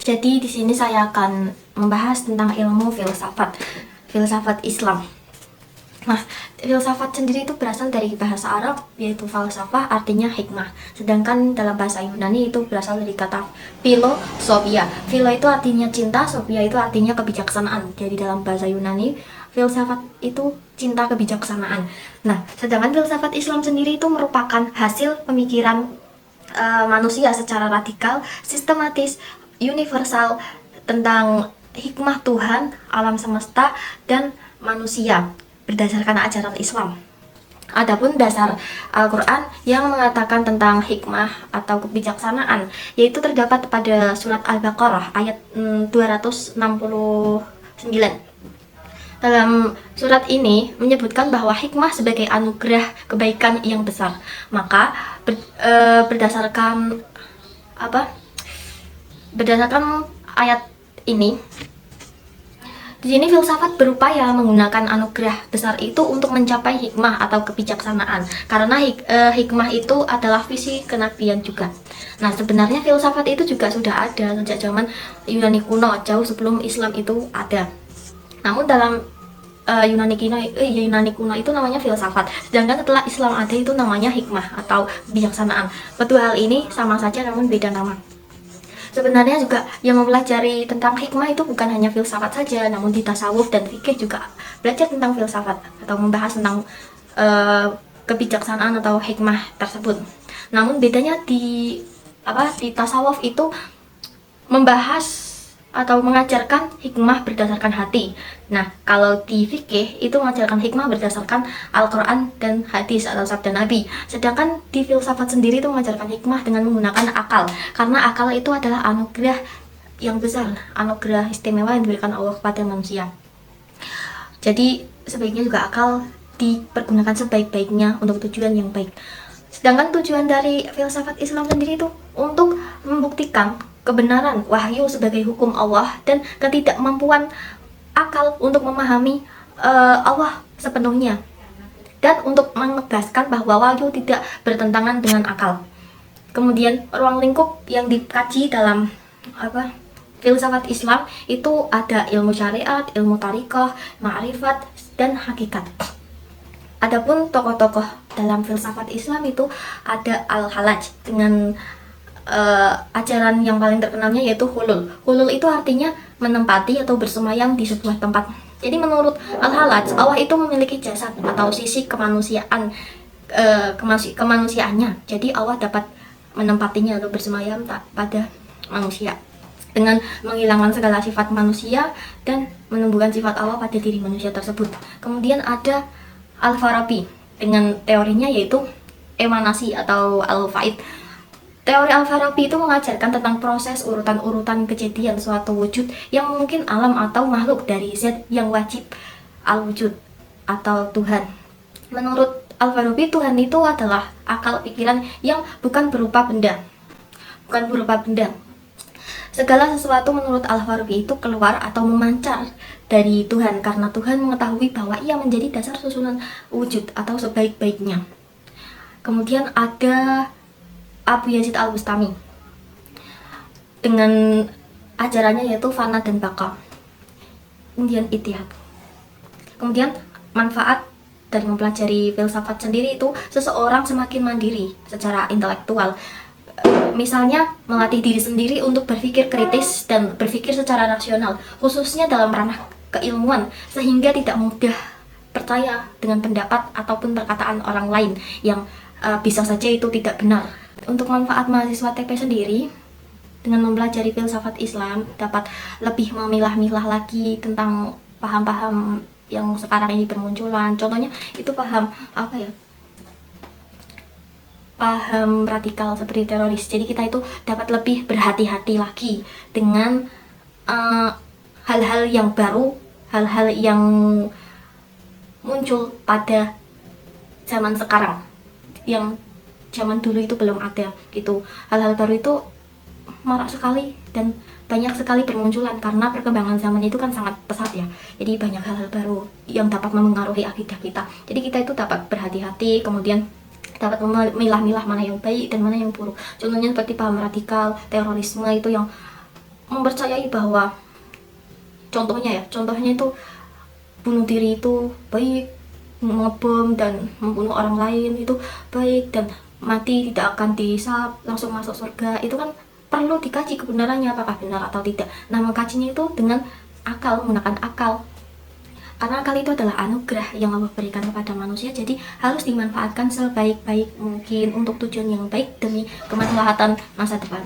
Jadi di sini saya akan membahas tentang ilmu filsafat Islam. Nah, filsafat sendiri itu berasal dari bahasa Arab yaitu falsafah, artinya hikmah. Sedangkan dalam bahasa Yunani itu berasal dari kata philosophia. Philo itu artinya cinta, sophia itu artinya kebijaksanaan. Jadi dalam bahasa Yunani, filsafat itu cinta kebijaksanaan. Nah, sedangkan filsafat Islam sendiri itu merupakan hasil pemikiran manusia secara radikal, sistematis, universal tentang hikmah Tuhan, alam semesta, dan manusia berdasarkan ajaran Islam. Adapun dasar Al-Quran yang mengatakan tentang hikmah atau kebijaksanaan, yaitu terdapat pada surat Al-Baqarah ayat 269. Dalam surat ini menyebutkan bahwa hikmah sebagai anugerah kebaikan yang besar. Maka berdasarkan berdasarkan ayat ini, di sini filsafat berupaya menggunakan anugerah besar itu untuk mencapai hikmah atau kebijaksanaan. Karena hikmah itu adalah visi kenabian juga. Nah, sebenarnya filsafat itu juga sudah ada sejak zaman Yunani kuno, jauh sebelum Islam itu ada. Namun dalam Yunani kuno itu namanya filsafat. Sedangkan setelah Islam ada itu namanya hikmah atau kebijaksanaan. Kedua hal ini sama saja namun beda nama. Sebenarnya juga yang mempelajari tentang hikmah itu bukan hanya filsafat saja, namun di tasawuf dan fikih juga belajar tentang filsafat atau membahas tentang kebijaksanaan atau hikmah tersebut. Namun bedanya di tasawuf itu membahas atau mengajarkan hikmah berdasarkan hati. Nah, kalau di fikih itu mengajarkan hikmah berdasarkan Al-Quran dan hadis atau sabda Nabi. Sedangkan di filsafat sendiri itu mengajarkan hikmah dengan menggunakan akal. Karena akal itu adalah anugerah yang besar, anugerah istimewa yang diberikan Allah kepada manusia. Jadi sebaiknya juga akal dipergunakan sebaik-baiknya untuk tujuan yang baik. Sedangkan tujuan dari filsafat Islam sendiri itu untuk membuktikan kebenaran wahyu sebagai hukum Allah dan ketidakmampuan akal untuk memahami Allah sepenuhnya, dan untuk menegaskan bahwa wahyu tidak bertentangan dengan akal. Kemudian ruang lingkup yang dikaji dalam filsafat Islam itu ada ilmu syariat, ilmu tariqah, ma'rifat, dan hakikat. Adapun tokoh-tokoh dalam filsafat Islam itu ada Al-Hallaj dengan ajaran yang paling terkenalnya yaitu hulul. Hulul itu artinya menempati atau bersemayam di sebuah tempat. Jadi menurut Al-Hallaj, Allah itu memiliki jasad atau sisi kemanusiaan, kemanusiaannya. Jadi Allah dapat menempatinya atau bersemayam pada manusia dengan menghilangkan segala sifat manusia dan menumbuhkan sifat Allah pada diri manusia tersebut. Kemudian ada Al-Farabi dengan teorinya yaitu emanasi atau Al-Faid. Teori Al-Farabi itu mengajarkan tentang proses urutan-urutan kejadian suatu wujud yang mungkin alam atau makhluk dari zat yang wajib al-wujud atau Tuhan. Menurut Al-Farabi, Tuhan itu adalah akal pikiran yang bukan berupa benda. Segala sesuatu menurut Al-Farabi itu keluar atau memancar dari Tuhan karena Tuhan mengetahui bahwa ia menjadi dasar susunan wujud atau sebaik-baiknya. Kemudian ada Abu Yazid Al-Bustami dengan ajarannya yaitu fana dan baka. Kemudian Ittihad. Kemudian manfaat dari mempelajari filsafat sendiri itu seseorang semakin mandiri secara intelektual. Misalnya melatih diri sendiri untuk berpikir kritis dan berpikir secara rasional, khususnya dalam ranah keilmuan, sehingga tidak mudah percaya dengan pendapat ataupun perkataan orang lain yang bisa saja itu tidak benar. Untuk manfaat mahasiswa TP sendiri, dengan mempelajari filsafat Islam dapat lebih memilah-milah lagi tentang paham-paham yang sekarang ini bermunculan. Contohnya itu paham paham radikal seperti teroris. Jadi kita itu dapat lebih berhati-hati lagi dengan hal-hal yang baru, hal-hal yang muncul pada zaman sekarang yang zaman dulu itu belum ada gitu. Hal-hal baru itu marak sekali dan banyak sekali bermunculan karena perkembangan zaman itu kan sangat pesat ya. Jadi banyak hal-hal baru yang dapat mempengaruhi akidah kita. Jadi kita itu dapat berhati-hati, kemudian dapat memilah-milah mana yang baik dan mana yang buruk. Contohnya seperti paham radikal, terorisme itu yang mempercayai bahwa contohnya itu bunuh diri itu baik, ngebom dan membunuh orang lain itu baik, dan mati tidak akan dihisab, langsung masuk surga. Itu kan perlu dikaji kebenarannya apakah benar atau tidak. Nah, mengkajinya itu dengan akal, menggunakan akal, karena akal itu adalah anugerah yang Allah berikan kepada manusia, jadi harus dimanfaatkan sebaik-baik mungkin untuk tujuan yang baik demi kemaslahatan masa depan.